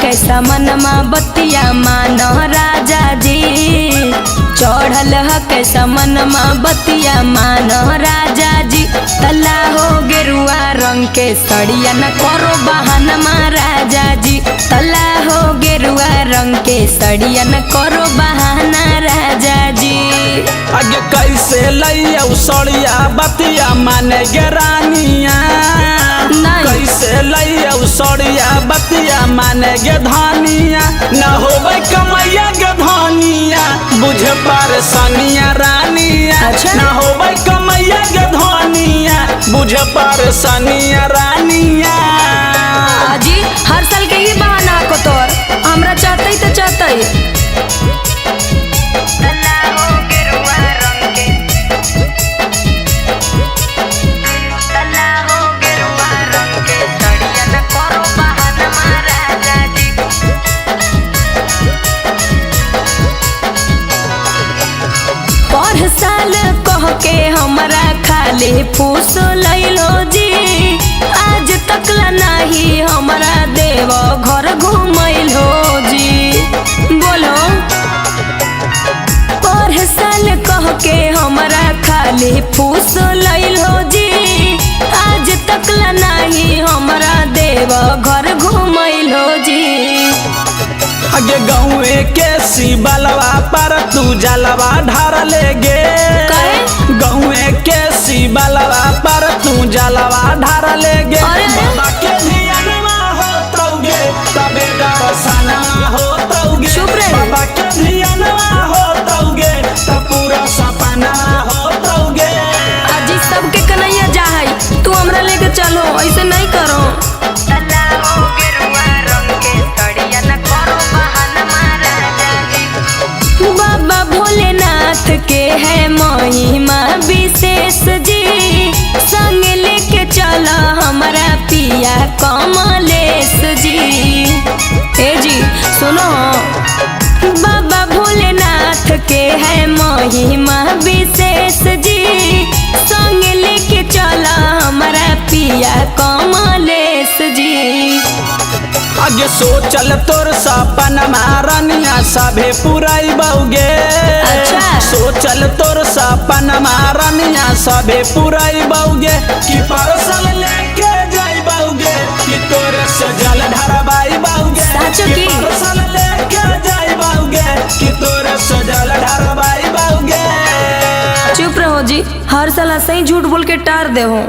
के समनमा बतिया मानो राजा जी। चढ़ल के समनमा बतिया मानो राजा जी। तला हो गेरुआ रंग के सड़िया न करो बहानमा राजा जी। तला हो गेरुआ रंग के सड़िया न करो बहाना राजा जी। आगे कैसे लैया सड़िया बतिया माने गेरानिया। कैसे लैया सड़िया बतिया माने गे धानिया। न होवे कमैया गे धानिया बुझ पर सनिया रानिया। अच्छा। न होवे कमैया गे धानिया बुझ पर सनिया रानिया। जी हर साल के ही बहाना को तोर हमरा चाहते तो चाहते। साल कह के हमरा खाली फूस लैलो जी। आज तक नहीं हमरा देव घर घूमैलो जी। बोलो पर साल कह के हमरा खाली फूस लैलो जी। आज तक नहीं हमरा देव घर घूमैलो जी। आगे गाँव के शिवलवा पर तू जलवा ढार ले गे। गाँव के शिवलवा पर तू जलवा ढार ले गे। बाबा के धियानवा होतौगे तबे दर्शनवा होतौगे। बाबा के धियानवा होतौगे तब पूरा सपना होतौगे। आज सबके कन्हैया जा है तू हमरा लेके चलो ऐसे नहीं करो। बाबा भोलेनाथ के है महिमा विशेष जी। संग लेके चला हमारा पिया कमलेश जी। ए जी सुनो बाबा भोलेनाथ के है महिमा विशेष जी। संग लेके चला हमारा पिया कमलेश जी। आगे सोचल तोर सपन मारनिया सभे पुराई बउगे। अच्छा। सोचल तोर सपन मारनिया सभे पुराई बउगे। कि परसल लेके जाई बउगे कि तोरे सजल ढरबाई बउगे। साचो की परसल लेके जाई बउगे कि तोरे सजल ढरबाई बउगे। चुप रहो जी हर साल ऐसे ही झूठ बोल के टार दे हो।